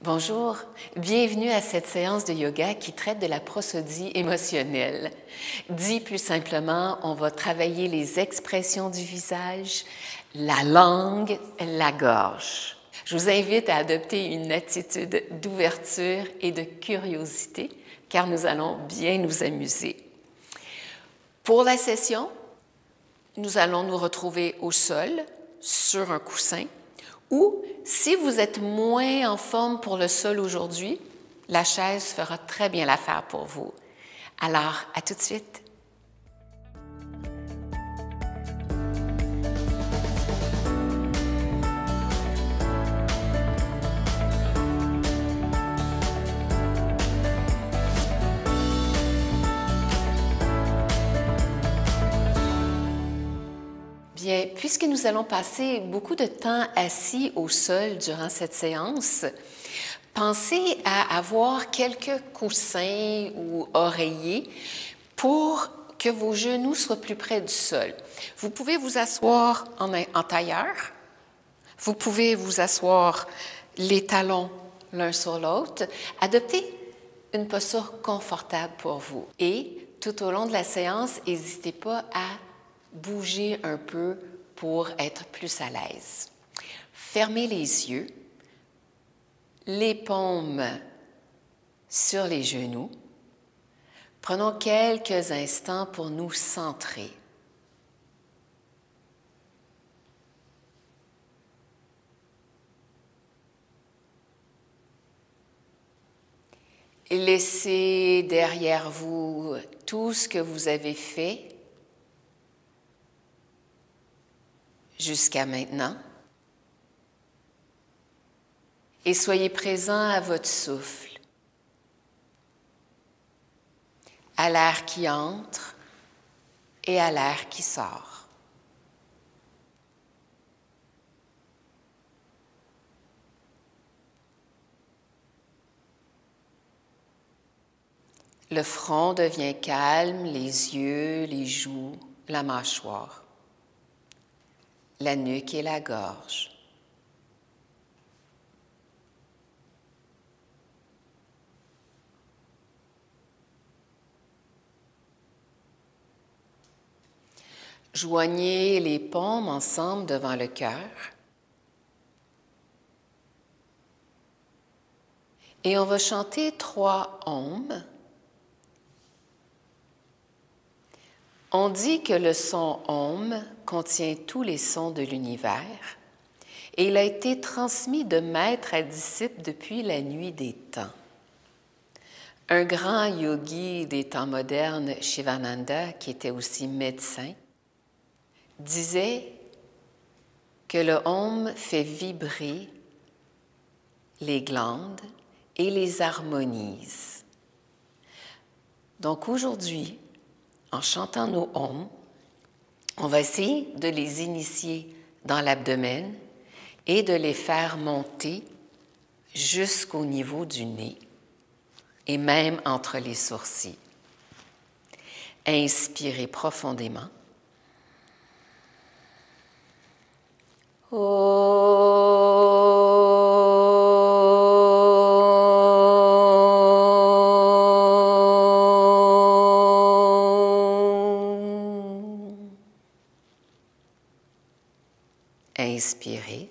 Bonjour, bienvenue à cette séance de yoga qui traite de la prosodie émotionnelle. Dit plus simplement, on va travailler les expressions du visage, la langue, la gorge. Je vous invite à adopter une attitude d'ouverture et de curiosité car nous allons bien nous amuser. Pour la session, nous allons nous retrouver au sol, sur un coussin, ou si vous êtes moins en forme pour le sol aujourd'hui, la chaise fera très bien l'affaire pour vous. Alors, à tout de suite. Bien, puisque nous allons passer beaucoup de temps assis au sol durant cette séance, pensez à avoir quelques coussins ou oreillers pour que vos genoux soient plus près du sol. Vous pouvez vous asseoir en tailleur, vous pouvez vous asseoir les talons l'un sur l'autre, adoptez une posture confortable pour vous. Et tout au long de la séance, n'hésitez pas à bouger un peu pour être plus à l'aise. Fermez les yeux, les paumes sur les genoux. Prenons quelques instants pour nous centrer. Et laissez derrière vous tout ce que vous avez fait jusqu'à maintenant. Et soyez présent à votre souffle, à l'air qui entre et à l'air qui sort. Le front devient calme, les yeux, les joues, la mâchoire, la nuque et la gorge. Joignez les paumes ensemble devant le cœur. Et on va chanter 3 ohms. On dit que le son Om contient tous les sons de l'univers et il a été transmis de maître à disciple depuis la nuit des temps. Un grand yogi des temps modernes, Shivananda, qui était aussi médecin, disait que le Om fait vibrer les glandes et les harmonise. Donc aujourd'hui, en chantant nos Om, on va essayer de les initier dans l'abdomen et de les faire monter jusqu'au niveau du nez et même entre les sourcils. Inspirez profondément. Inspirez.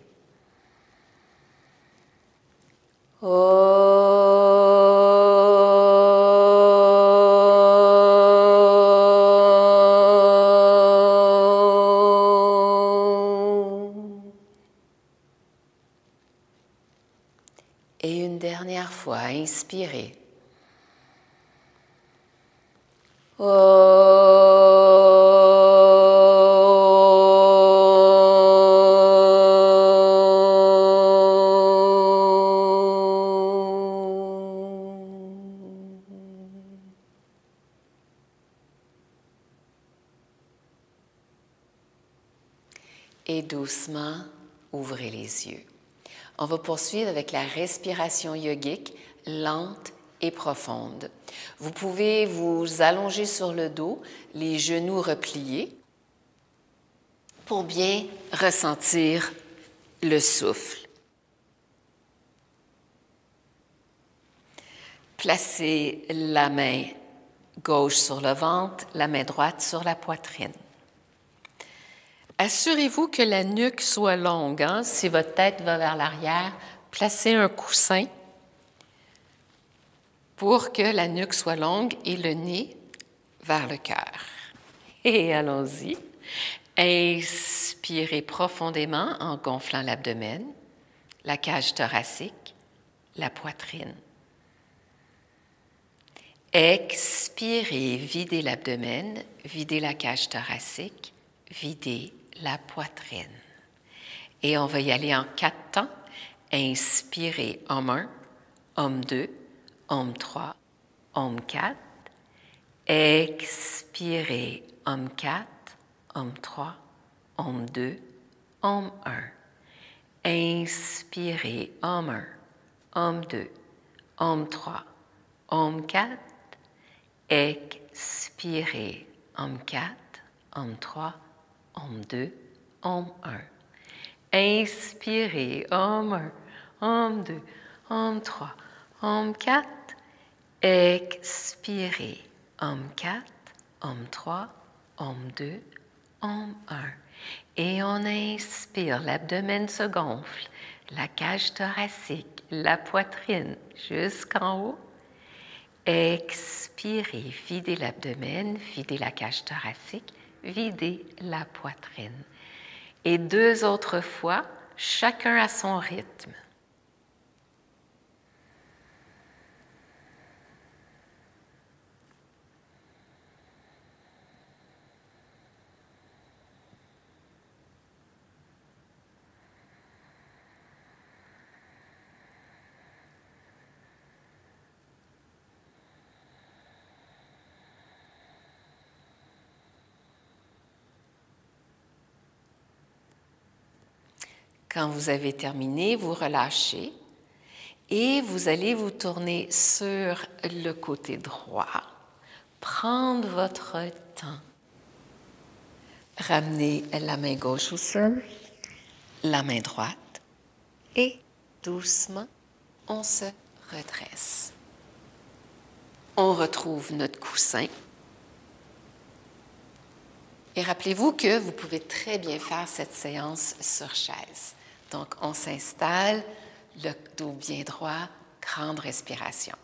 Et une dernière fois, inspirez. Et doucement, ouvrez les yeux. On va poursuivre avec la respiration yogique lente et profonde. Vous pouvez vous allonger sur le dos, les genoux repliés, pour bien ressentir le souffle. Placez la main gauche sur le ventre, la main droite sur la poitrine. Assurez-vous que la nuque soit longue. Si votre tête va vers l'arrière, placez un coussin pour que la nuque soit longue et le nez vers le cœur. Et allons-y. Inspirez profondément en gonflant l'abdomen, la cage thoracique, la poitrine. Expirez, videz l'abdomen, videz la cage thoracique, videz la poitrine. Et on va y aller en 4 temps. Inspirez, homme 1, homme 2, homme 3, homme 4. Expirez, homme 4, homme 3, homme 2, homme 1. Inspirez, homme 1, homme 2, homme 3, homme 4. Expirez, homme 4, homme 3, homme 2, homme 1. Inspirez, homme 1, homme 2, homme 3, homme 4. Expirez, homme 4, homme 3, homme 2, homme 1. Et on inspire, l'abdomen se gonfle, la cage thoracique, la poitrine jusqu'en haut. Expirez, videz l'abdomen, videz la cage thoracique, videz la poitrine. Et 2 autres fois, chacun à son rythme. Quand vous avez terminé, vous relâchez et vous allez vous tourner sur le côté droit. Prendre votre temps. Ramenez la main gauche au sol, la main droite et doucement, on se redresse. On retrouve notre coussin. Et rappelez-vous que vous pouvez très bien faire cette séance sur chaise. Donc, on s'installe, le dos bien droit, grande respiration.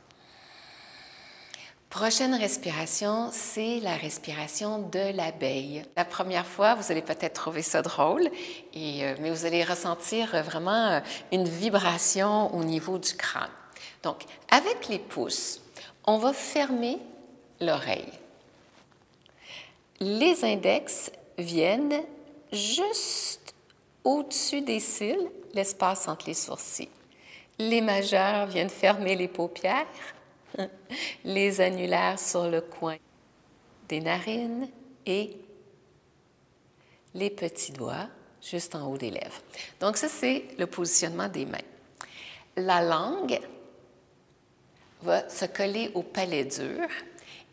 Prochaine respiration, c'est la respiration de l'abeille. La première fois, vous allez peut-être trouver ça drôle, mais vous allez ressentir vraiment une vibration au niveau du crâne. Donc, avec les pouces, on va fermer l'oreille. Les index viennent juste au-dessus des cils, l'espace entre les sourcils. Les majeurs viennent fermer les paupières, les annulaires sur le coin des narines et les petits doigts juste en haut des lèvres. Donc ça, c'est le positionnement des mains. La langue va se coller au palais dur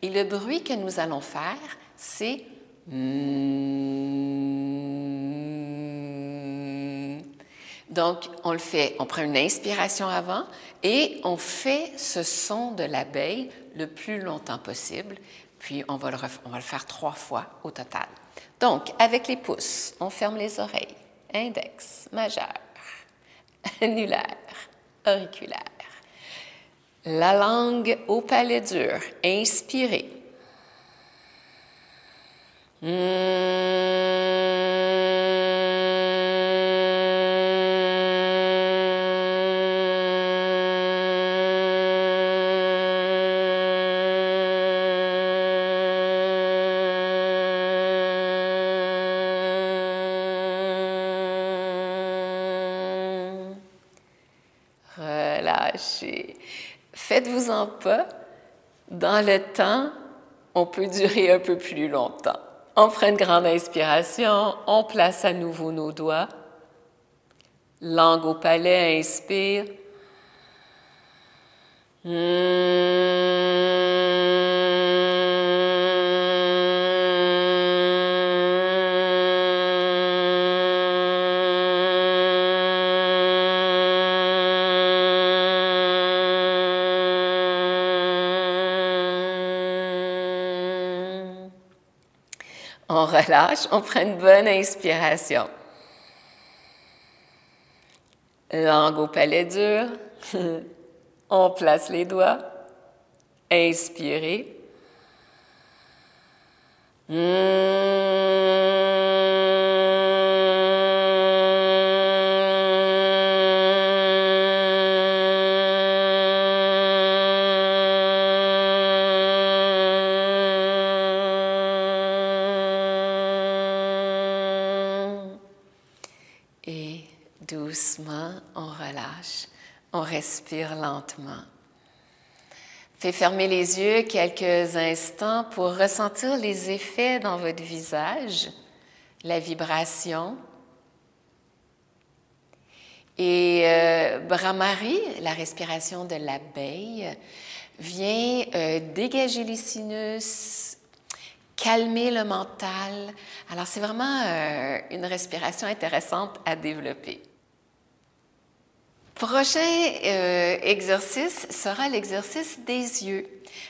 et le bruit que nous allons faire, c'est donc, on le fait, on prend une inspiration avant et on fait ce son de l'abeille le plus longtemps possible, puis on va le faire 3 fois au total. Donc, avec les pouces, on ferme les oreilles, index, majeur, annulaire, auriculaire. La langue au palais dur, inspirez. Relâchez. Faites-vous-en pas. Dans le temps, on peut durer un peu plus longtemps. On prend une grande inspiration, on place à nouveau nos doigts. Langue au palais, inspire. On relâche, on prend une bonne inspiration. Langue au palais dur. On place les doigts. Inspirez. Et doucement, on relâche. On respire lentement. Faites fermer les yeux quelques instants pour ressentir les effets dans votre visage, la vibration. Et Brahmari, la respiration de l'abeille, vient dégager les sinus, calmer le mental. Alors, c'est vraiment une respiration intéressante à développer. Prochain exercice sera l'exercice des yeux.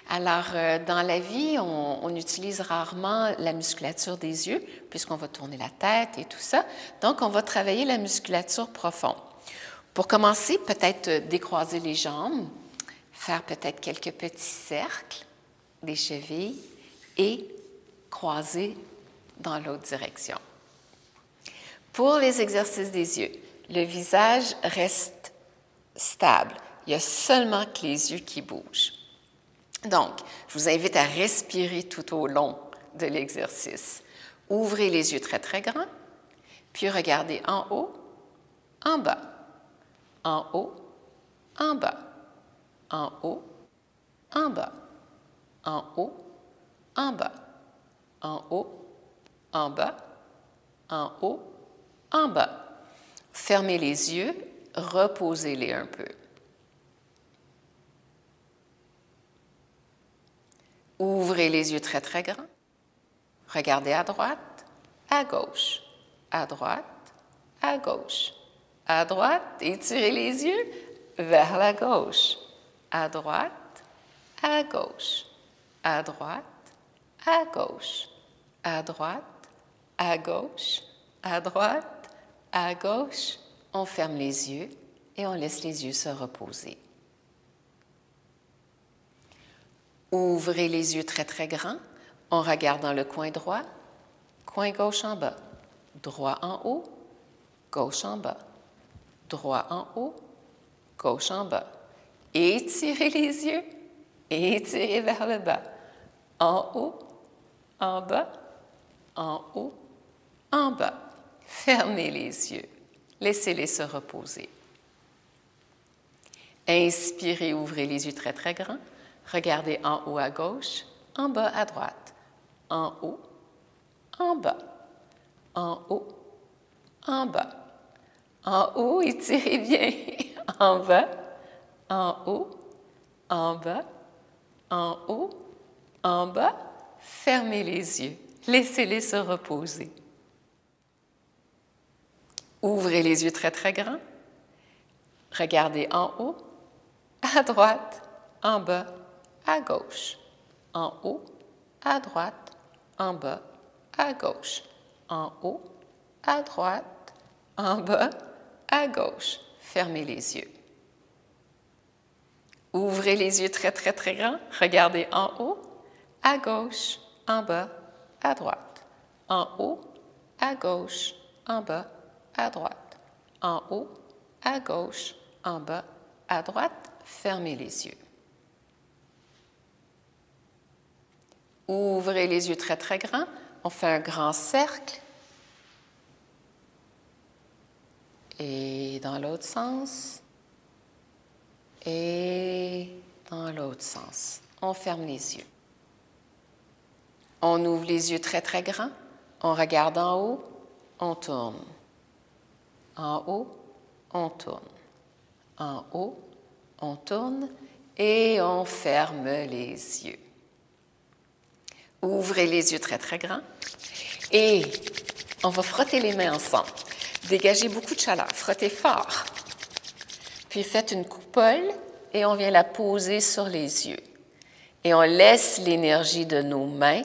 Alors, dans la vie, on utilise rarement la musculature des yeux, puisqu'on va tourner la tête et tout ça. Donc, on va travailler la musculature profonde. Pour commencer, peut-être décroiser les jambes, faire peut-être quelques petits cercles des chevilles et croiser dans l'autre direction. Pour les exercices des yeux, le visage reste stable. Il y a seulement que les yeux qui bougent. Donc, je vous invite à respirer tout au long de l'exercice. Ouvrez les yeux très, très grands, puis regardez en haut, en bas, en haut, en bas, en haut, en bas, en haut, en bas, en haut, en bas, en haut, en bas. Fermez les yeux, reposez-les un peu. Ouvrez les yeux très, très grands. Regardez à droite, à gauche, à droite, à gauche, à droite. Étirez les yeux vers la gauche, à droite, à gauche, à droite, à gauche, à droite, à gauche, à droite, à gauche. On ferme les yeux et on laisse les yeux se reposer. Ouvrez les yeux très, très grands. On regarde dans le coin droit, coin gauche en bas, droit en haut, gauche en bas, droit en haut, gauche en bas. Étirez les yeux, étirez vers le bas, en haut, en bas, en haut, en bas. Fermez les yeux. Laissez-les se reposer. Inspirez, ouvrez les yeux très, très grands. Regardez en haut à gauche, en bas à droite, en haut, en bas, en haut, en bas. En haut, étirez bien. En bas, en haut, en bas, en haut, en bas. Fermez les yeux. Laissez-les se reposer. Ouvrez les yeux très, très grands. Regardez en haut, à droite, en bas, à gauche, en haut, à droite, en bas, à gauche, en haut, à droite, en bas, à gauche. Fermez les yeux. Ouvrez les yeux très, très, très grands. Regardez en haut, à gauche, en bas, à droite, en haut, à gauche, en bas, à droite, en haut, à gauche, en bas, à droite. Fermez les yeux. Ouvrez les yeux très, très grands. On fait un grand cercle. Et dans l'autre sens. Et dans l'autre sens. On ferme les yeux. On ouvre les yeux très, très grands. On regarde en haut. On tourne. En haut, on tourne. En haut, on tourne. Et on ferme les yeux. Ouvrez les yeux très, très grands. Et on va frotter les mains ensemble. Dégagez beaucoup de chaleur. Frottez fort. Puis faites une coupole et on vient la poser sur les yeux. Et on laisse l'énergie de nos mains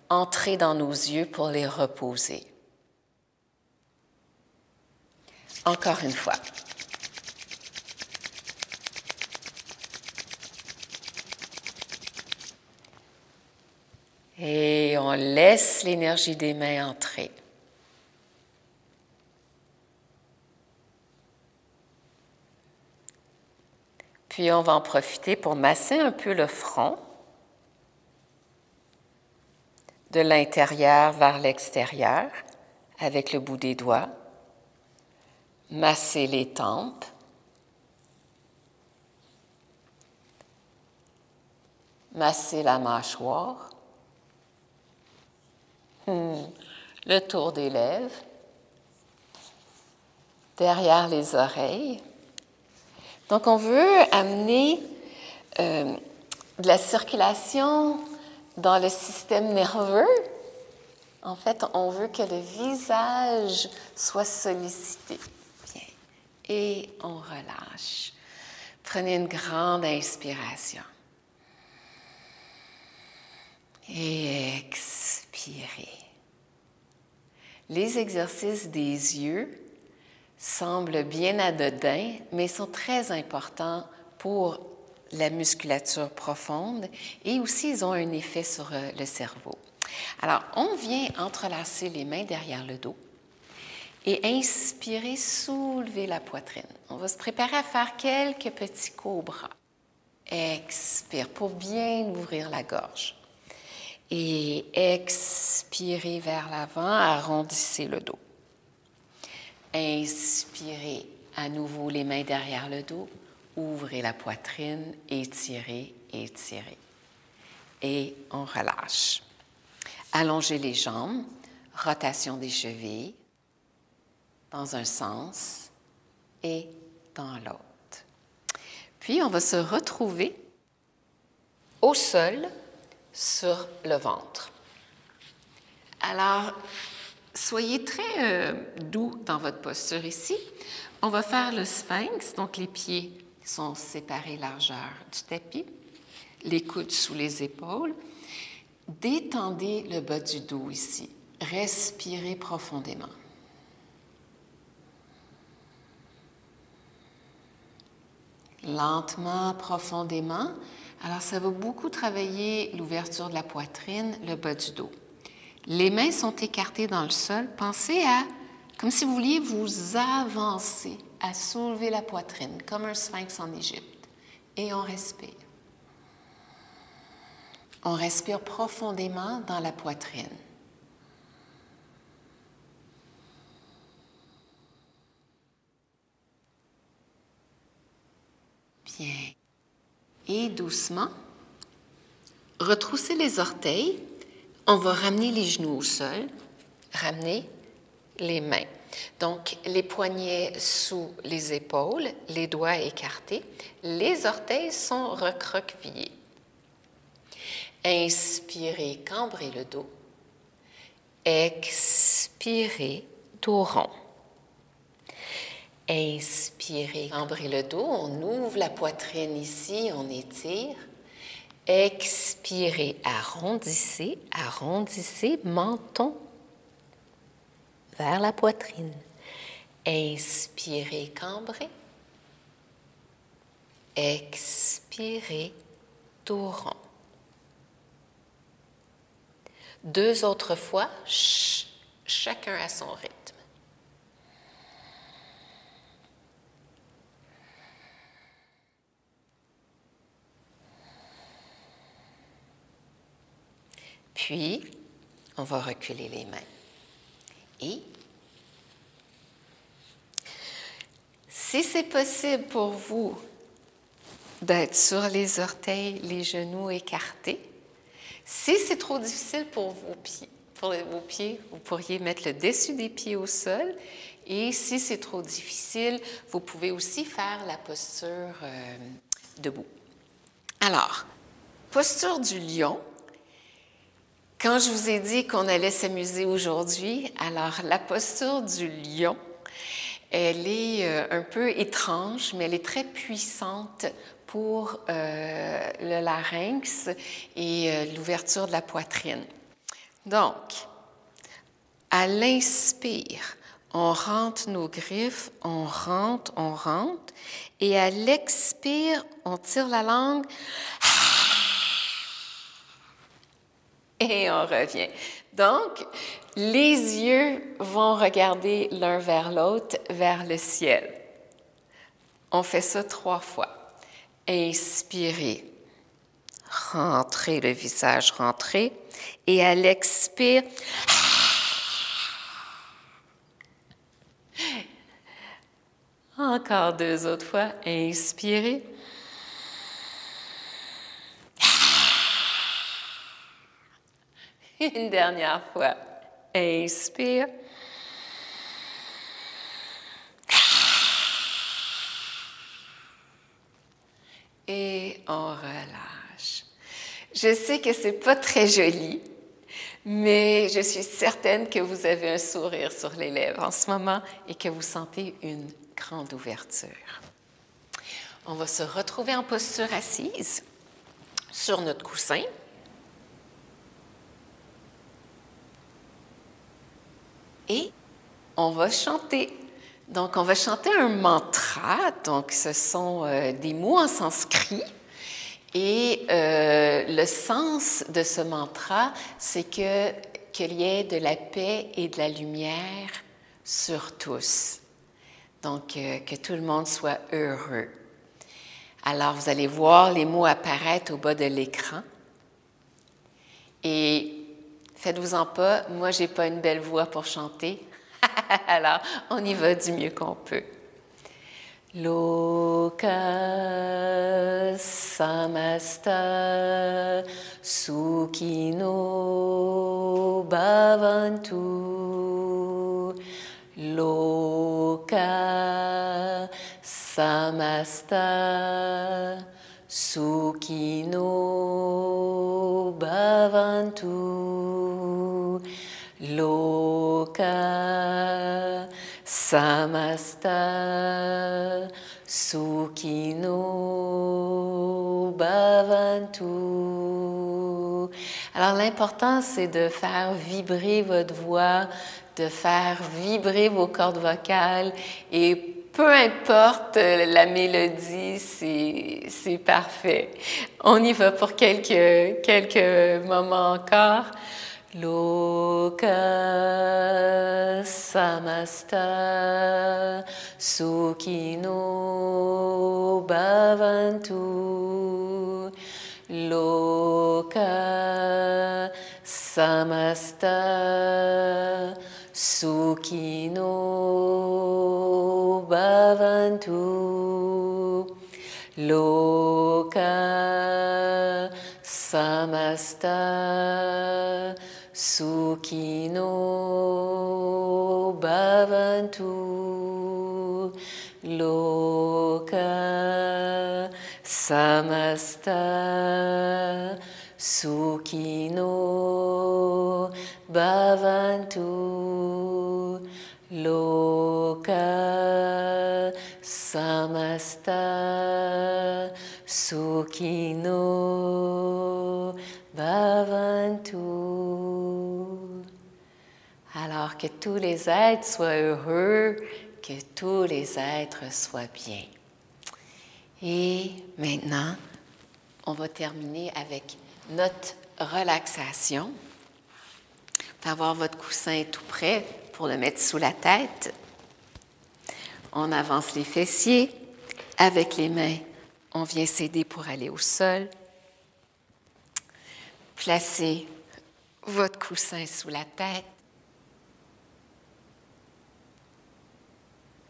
entrer dans nos yeux pour les reposer. Encore une fois. Et on laisse l'énergie des mains entrer. Puis on va en profiter pour masser un peu le front, de l'intérieur vers l'extérieur, avec le bout des doigts. Masser les tempes. Masser la mâchoire. Le tour des lèvres. Derrière les oreilles. Donc, on veut amener de la circulation dans le système nerveux. En fait, on veut que le visage soit sollicité. Bien. Et on relâche. Prenez une grande inspiration. Et expirez. Les exercices des yeux semblent bien anodins, mais sont très importants pour la musculature profonde et aussi ils ont un effet sur le cerveau. Alors, on vient entrelacer les mains derrière le dos et inspirer, soulever la poitrine. On va se préparer à faire quelques petits cobras. Expire pour bien ouvrir la gorge. Et expirez vers l'avant, arrondissez le dos. Inspirez à nouveau les mains derrière le dos, ouvrez la poitrine, étirez, étirez. Et on relâche. Allongez les jambes, rotation des chevilles, dans un sens et dans l'autre. Puis on va se retrouver au sol, sur le ventre. Alors, soyez très doux dans votre posture ici. On va faire le sphinx, donc les pieds sont séparés largeur du tapis, les coudes sous les épaules. Détendez le bas du dos ici. Respirez profondément. Lentement, profondément. Alors, ça va beaucoup travailler l'ouverture de la poitrine, le bas du dos. Les mains sont écartées dans le sol. Pensez à, comme si vous vouliez vous avancer, à soulever la poitrine, comme un sphinx en Égypte. Et on respire. On respire profondément dans la poitrine. Bien. Et doucement, retroussez les orteils. On va ramener les genoux au sol, ramener les mains. Donc, les poignets sous les épaules, les doigts écartés. Les orteils sont recroquevillés. Inspirez, cambrez le dos. Expirez, dos rond. Inspirez, cambrez le dos, on ouvre la poitrine ici, on étire. Expirez, arrondissez, arrondissez, menton vers la poitrine. Inspirez, cambrez. Expirez, dos rond. 2 autres fois, chacun à son rythme. Puis, on va reculer les mains. Et, si c'est possible pour vous d'être sur les orteils, les genoux écartés, si c'est trop difficile pour vos pieds, vous pourriez mettre le dessus des pieds au sol. Et si c'est trop difficile, vous pouvez aussi faire la posture debout. Alors, posture du lion. Quand je vous ai dit qu'on allait s'amuser aujourd'hui, alors la posture du lion, elle est un peu étrange, mais elle est très puissante pour le larynx et l'ouverture de la poitrine. Donc, à l'inspire, on rentre nos griffes, on rentre, et à l'expire, on tire la langue et on revient. Donc, les yeux vont regarder l'un vers l'autre, vers le ciel. On fait ça 3 fois. Inspirez, rentrez le visage, rentrez, et à l'expire, encore 2 autres fois, inspirez. Une dernière fois, inspire. Et on relâche. Je sais que c'est pas très joli, mais je suis certaine que vous avez un sourire sur les lèvres en ce moment et que vous sentez une grande ouverture. On va se retrouver en posture assise sur notre coussin. Et on va chanter. Donc, on va chanter un mantra. Donc, ce sont des mots en sanskrit. Et le sens de ce mantra, c'est qu'il y ait de la paix et de la lumière sur tous. Donc, que tout le monde soit heureux. Alors, vous allez voir les mots apparaître au bas de l'écran. Et faites-vous-en pas, moi, j'ai pas une belle voix pour chanter. Alors, on y va du mieux qu'on peut. Loka samasta sukhino bhavantu. Loka samasta sukhino bhavantu. Loka samasta sukhino bhavantu. Alors l'important, c'est de faire vibrer votre voix, de faire vibrer vos cordes vocales et peu importe la mélodie, c'est parfait. On y va pour quelques moments encore. Loka samasta sukhino bhavantu. Loka samasta sukhino bhavantu. Loka samasta sukhino bhavantu. Loka samasta sukhino bhavantu. Loka samasta sukhino bhavantu. Alors que tous les êtres soient heureux, que tous les êtres soient bien. Et maintenant, on va terminer avec notre relaxation. Vous pouvez avoir votre coussin tout prêt pour le mettre sous la tête. On avance les fessiers. Avec les mains, on vient s'aider pour aller au sol. Placez votre coussin sous la tête.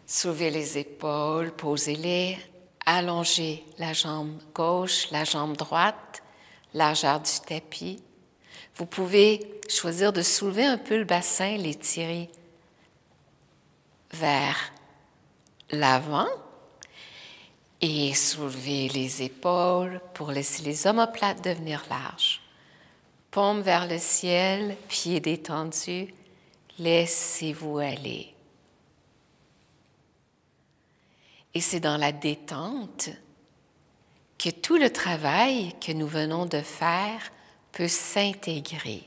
Soulevez les épaules, posez-les. Allongez la jambe gauche, la jambe droite, largeur du tapis. Vous pouvez choisir de soulever un peu le bassin, l'étirer vers l'avant et soulever les épaules pour laisser les omoplates devenir larges. Paume vers le ciel, pieds détendus, laissez-vous aller. Et c'est dans la détente que tout le travail que nous venons de faire peut s'intégrer.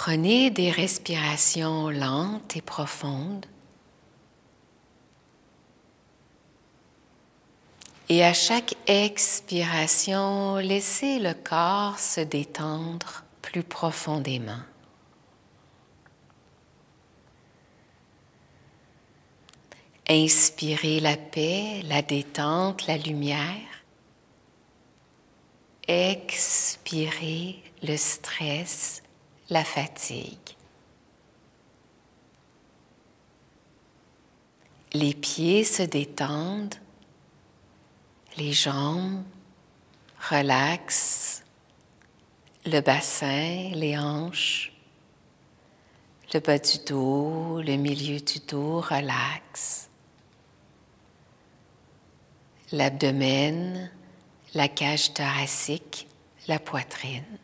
Prenez des respirations lentes et profondes. Et à chaque expiration, laissez le corps se détendre plus profondément. Inspirez la paix, la détente, la lumière. Expirez le stress, la fatigue. Les pieds se détendent, les jambes relaxent, le bassin, les hanches, le bas du dos, le milieu du dos relaxe, l'abdomen, la cage thoracique, la poitrine.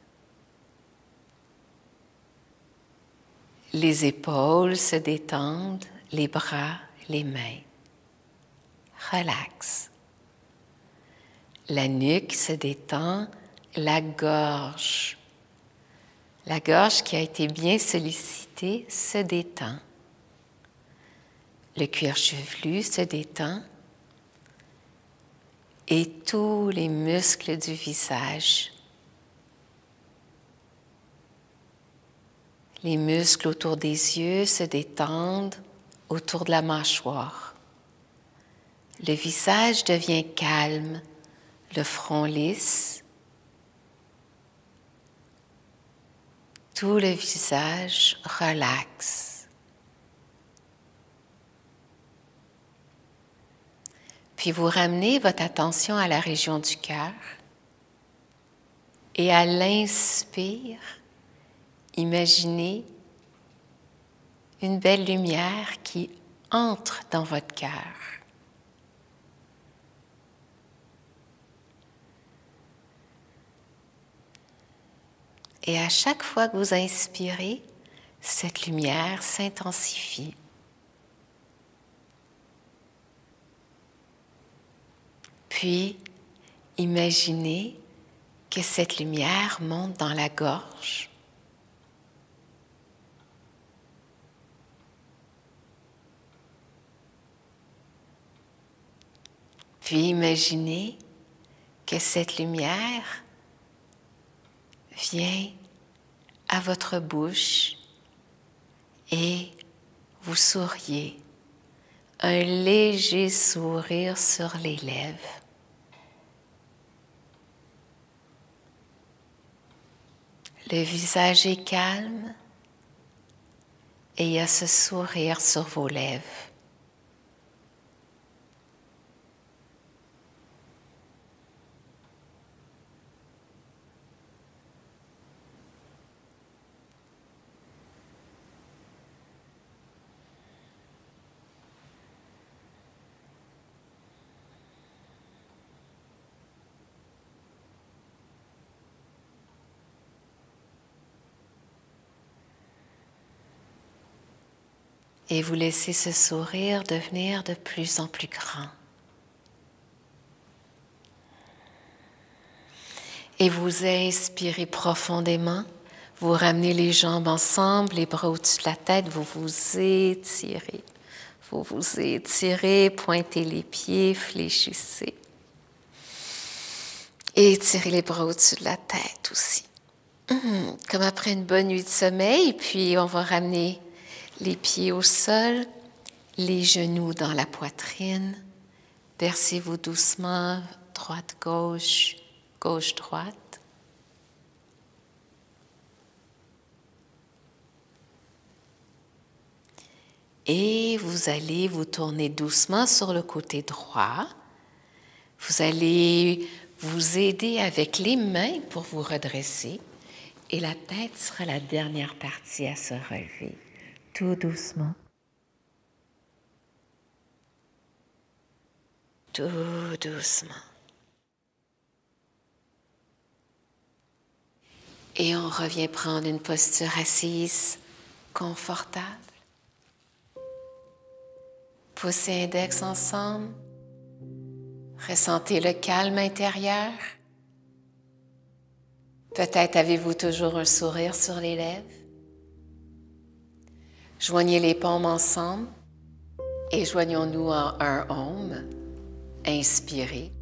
Les épaules se détendent, les bras, les mains. Relax. La nuque se détend, la gorge qui a été bien sollicitée se détend. Le cuir chevelu se détend et tous les muscles du visage. Les muscles autour des yeux se détendent autour de la mâchoire. Le visage devient calme, le front lisse. Tout le visage relaxe. Puis vous ramenez votre attention à la région du cœur et à l'inspire, imaginez une belle lumière qui entre dans votre cœur. Et à chaque fois que vous inspirez, cette lumière s'intensifie. Puis, imaginez que cette lumière monte dans la gorge. Puis, imaginez que cette lumière vient à votre bouche et vous souriez. Un léger sourire sur les lèvres. Le visage est calme et il y a ce sourire sur vos lèvres. Et vous laissez ce sourire devenir de plus en plus grand. Et vous inspirez profondément, vous ramenez les jambes ensemble, les bras au-dessus de la tête, vous vous étirez. Vous vous étirez, pointez les pieds, fléchissez. Et étirez les bras au-dessus de la tête aussi. Comme après une bonne nuit de sommeil, puis on va ramener les pieds au sol, les genoux dans la poitrine. Versez-vous doucement, droite-gauche, gauche-droite. Et vous allez vous tourner doucement sur le côté droit. Vous allez vous aider avec les mains pour vous redresser. Et la tête sera la dernière partie à se relever. Tout doucement. Tout doucement. Et on revient prendre une posture assise confortable. Pouce et index ensemble. Ressentez le calme intérieur. Peut-être avez-vous toujours un sourire sur les lèvres. Joignez les paumes ensemble et joignons-nous en un Om. Inspirez.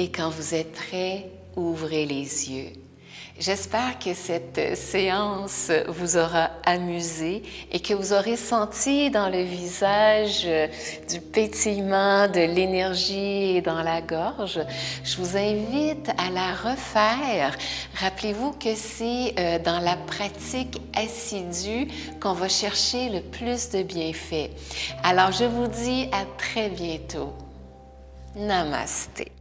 Et quand vous êtes prêts, ouvrez les yeux. J'espère que cette séance vous aura amusé et que vous aurez senti dans le visage du pétillement, de l'énergie et dans la gorge. Je vous invite à la refaire. Rappelez-vous que c'est dans la pratique assidue qu'on va chercher le plus de bienfaits. Alors, je vous dis à très bientôt. Namasté.